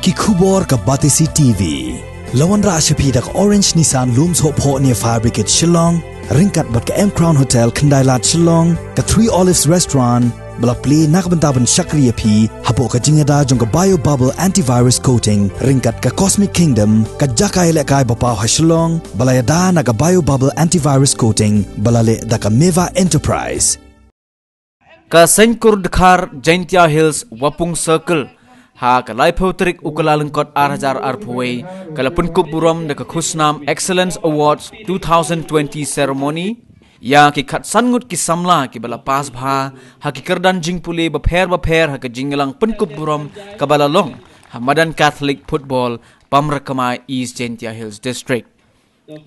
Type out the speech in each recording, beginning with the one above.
ki khubor ka batisi TV lawan ra ashapi dak Orange Nissan looms hop ho near Fire Brigade Shillong ringkat bat ka M Crown Hotel Kandailat Shillong ka 3 Olives Restaurant bala play nakbentaban Shakriya P hapo ka jingada jong ka bio bubble antivirus coating ringkat ka Cosmic Kingdom ka jakai le kai bapaw ha Shillong bala yada na ka bio bubble antivirus coating bala le da ka Meva Enterprise ka Seiñ Dkhar Jaintia Hills Wapung Circle ha ka Laipotrik ukalalengkot 8,000 arpuwe kala Pynkup Burom da ka Khusnam Excellence Awards 2020 ceremony ya ki khat Ngut ki Samla ki bala pas bha ha ki kerdan jing Pule bapher ha ka jingalang Pynkup Burom ka bala long ha Madan Catholic Football Pamrakama East Jaintia Hills District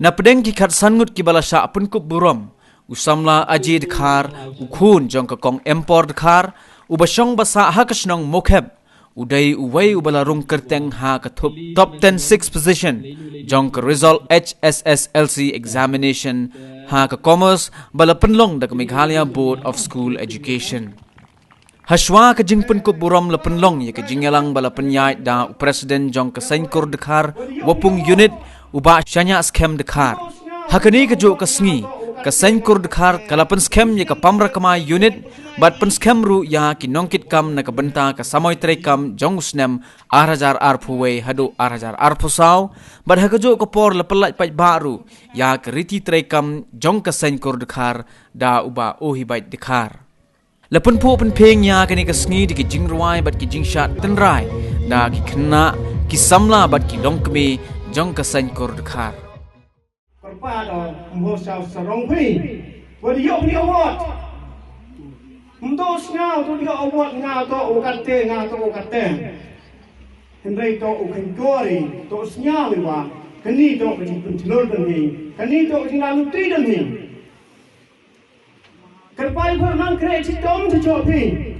na pedeng ki khat Ngut ki bala sha Pynkup Burom usamla aji Dkhar ukhun jong ka kong empor Dkhar ubasong basa ha ka snong mokheb Uday uway ubala rung kerteng ha ka top 10 6 position jong ka result HSSLC examination ha ka commerce bala penlong da ka Meghalaya Board of School Education. Hashwa ka jing Pynkup Burom la penlong ya ka jingalang bala penyait da president jong ka Seiñ Dkhar wapung unit uba syanya scam Dkhar. Hakani ka jo ka sngi ka Seiñ Dkhar kalapan scam ya ka Pamrakama unit bat pen scam ru ya ki nongkit kam na ka benta ka samoy tre kam jong usnem 8,000 arpuwe hadu 8,000 arpusaw bat hakajo ka por la pelaj paj baru ya ka riti tre kam jong ka Seiñ Dkhar da uba ohibait Dkhar lapan po pen peng ya kani ka sngi di ki jingruai bat ki jingshat tenrai da ki kena ki samla bat ki dongkmi jong ka Seiñ Dkhar Pada mosau sarong pi, wadi yok ni awat. Mdos ngau tu dia awat ngau tu ukate. Hendai tu ukan kori tu ngau iwa. Kani tu kajipun telur dan ni, kani tu kajinalu tri dan ni. Kerpai berman kere citom sejopi.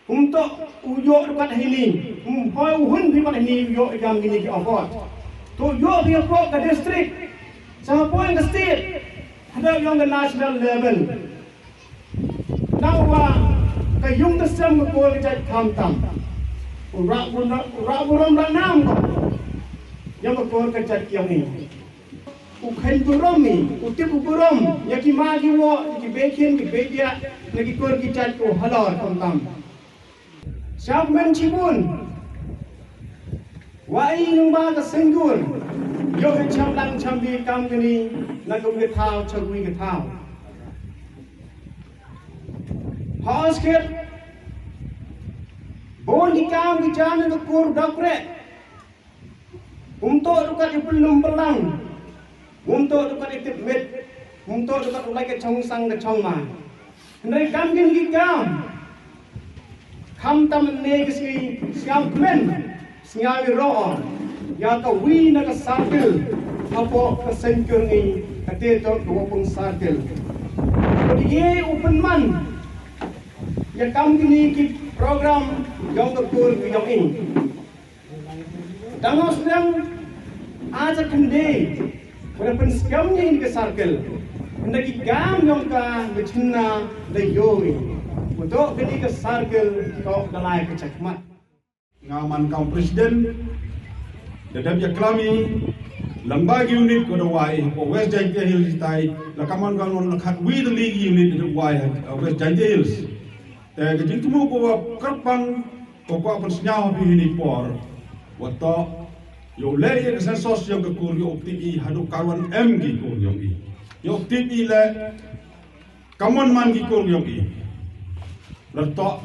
Untuk uyok dekat ini, hoi uhun dekat ini uyok jam gini ki awat. To yo dia pro ke district sama poin ke state ada yang ke national level nawa ke yung desem ko ke jat kamtam ura burom ranam ko yang ko ke jat yang ni ukhen burom ni utip burom yaki magi wo ki bekin ki bedia nagi ko ke jat ko halor kamtam siap men cibun Wai numba ka senggur, yo ke chamlang chambi kam kini, nagum ke thao chagui ke thao. Haus ke, bon di kam ke jana ke kur dokre. Untuk dukat ipul numbelang, untuk dukat itip met, untuk dukat ulai ke chong sang ke chong ma. Hendai kam kini kam, kam tam ne ke si siam kemen. Sengawi roh, ya ka wi na ka sarkel, apo ka senkur ni, kate to wapung sarkel. Jadi ye open man, ya kam kini ki program yang kekur yang ini. Dangos sedang aja kende, pada penskam ni ke sarkel. Hendak ki gam yang ka bercina le yoi, untuk kini ke sarkel kau dalai ke cakmat. Ngaman kaum presiden dadap ya klami lambagi unit ko dawai ko West Jaintia Hills tai la kaman ganon khat we the league unit dawai West Jaintia Hills te gejing tumu ko karpang ko ko pon snyao bi ni por wato yo le ye ke sensos yo ke kur yo opti hadu karwan m gi kur yo i yo opti le kamon man gi kur yo i lato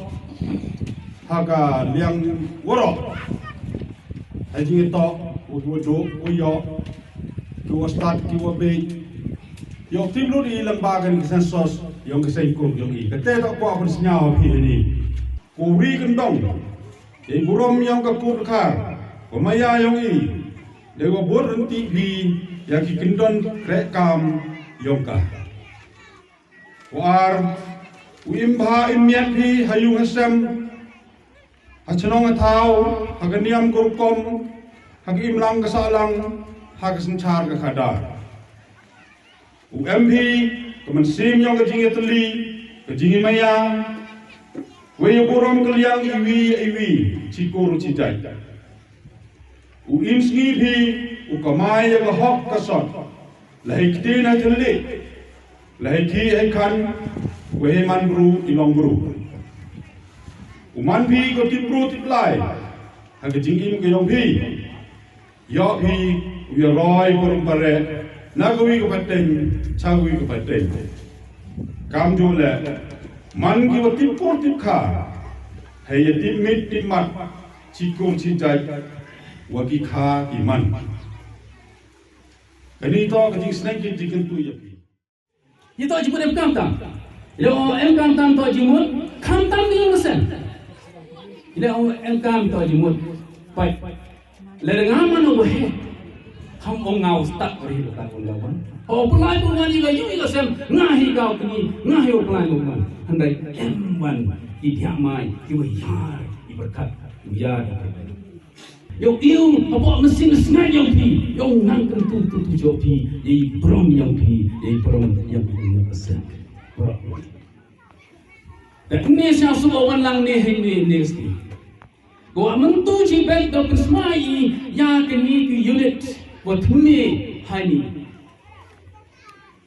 haga liang woro aji to udo uyo to start ki wo be yo tim lu di lembaga ni sensos yo ke Seiñ yo i kete to ko apun snyao pi ni ko ri kendong e burom yang ka Dkhar ko maya yo i de go bor renti bi ya ki kendon rekam yo ka war uimba imiat hi hayung hasem Achanong atau haganiam kurkom hagim lang kasalang hagasin char ka khadar UMP kemensim yang kejingi teli kejingi maya Wei Burom keliang iwi cikur cijai. U insgi hi u kamai ya hok kasot. Lahai kitina jeli. Lahai ki ikan wei man bru ilong bru. Uman pi ko tipru tiplai. Hang jingim ke yong pi. Yo pi u ya roi Burom pare. Nagui ko pateng, chagui ko pateng. Kam jule. Man ki wa tipur tipkha hai ya tipmit tipmat cikur cijai wa ki kha ki man kani to ka jing snack ki jikin tu ya pi ye to jimut em kam tam lo em kam tam to jimut kam tam ni mesen lo em kam to jimut pai le ngaman o he ham ong ngau stak ri lo ta kon lawan o pulai pun ngani ga yu ga sem ngahi kau kini ngahi o pulai mo man handai M1 idiak mai iwa yar iberkat yar yo iu apa mesin sengai yang pi yo nang tentu jo pi ye Burom yang pi ye Burom yang pi pesan dan ini saya suka orang lang ne ne sti gua mentu ji bel do kesmai ya kini ki unit buat huni hani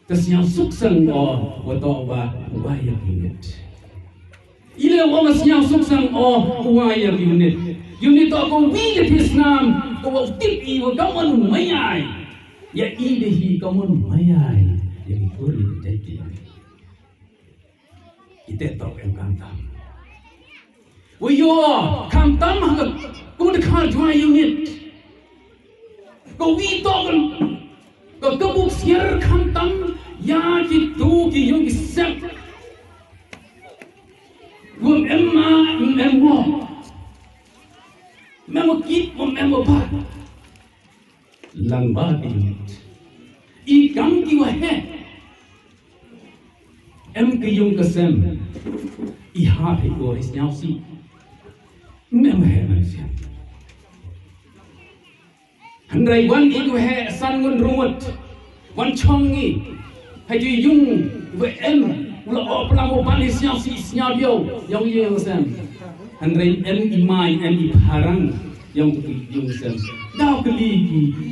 terus yang suksen buat wa yang unit ile wong siang suksang waya unit to ko wi ke tisnam ko tipi wa kamun mayai ya ide hi kamun mayai ya puri jadi ite to em kantam wo yo kantam ha ko Dkhar jwa unit ko wi to ko kabuk siar kantam ya ki tu ki yung ki sep Gum emma emmo memo kit memo ba lang ba I kam ki wa he em ki yung kasem I ha he ko is nyao si memo he man sia handrai wan I ko he san ngun ruwat wan chong ni hai ji yung we em Ulah pelang balik siang dia yang yang sem. Handai imai parang yang tu sem. Dah keli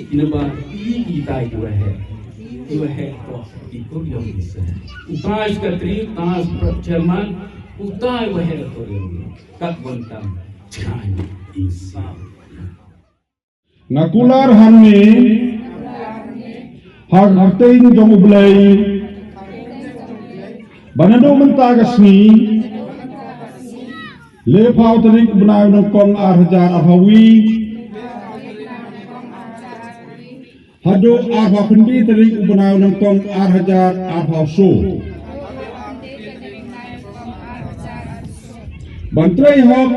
inaba ki tai dua he to ikut yang sem. Utai sekretari, tas chairman, utai dua he to yang kat bontam cai isi. Nakular hamni har hartain jong ublai Banado mentagasni le phao tarik benai no kong arhajar arhawi hado arha kendi tarik benai no kong arhajar arhawso bantrai hok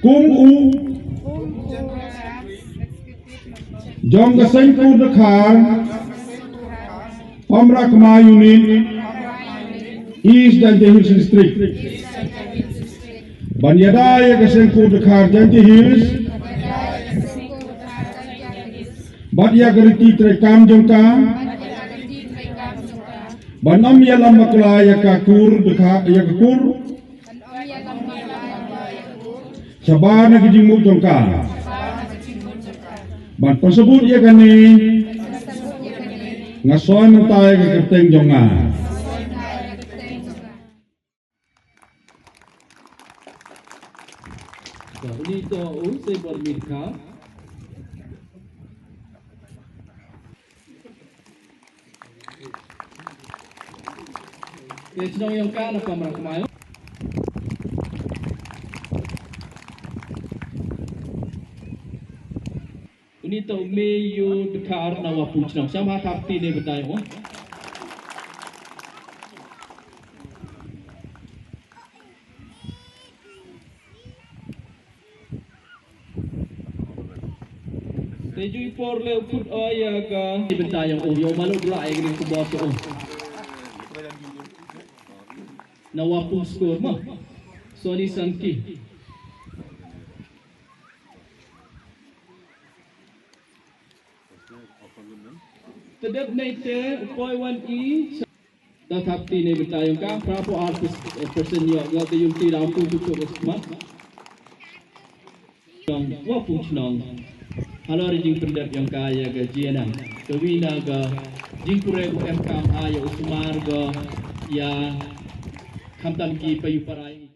kum u jong ka Seiñ Dkhar Pamra Kama Unit East Janti Hills District Banyadaya ka Seiñ Dkhar Janti Hills Badya Gariti Trekam Jongka Banam Yalam Makla Yakakur Dkhar Yakakur Sabana Kijimuk Jongka Ban tersebut ya kani ngasoy mentai ke kerteng jonga Ini to usai bermitra Kecnong yang kan apa mereka main Ini to meyu Dkhar nawa puchnong sama kapti ne betai ho Tejui por le put aya ka betai yang yo malu lai gini ku bos oh nawa puskor mah Sony Sanki Tedap naite upoi wan I Tatap ti ni betayong ka prapo artist person yo ga yung ti daw ku tu smart. Yang wapung chnong. Halo ring pendat yang kaya ga jienang. Kewina ga jingkure ku MKM ayo usmar ga ya kamtam ki payu parai.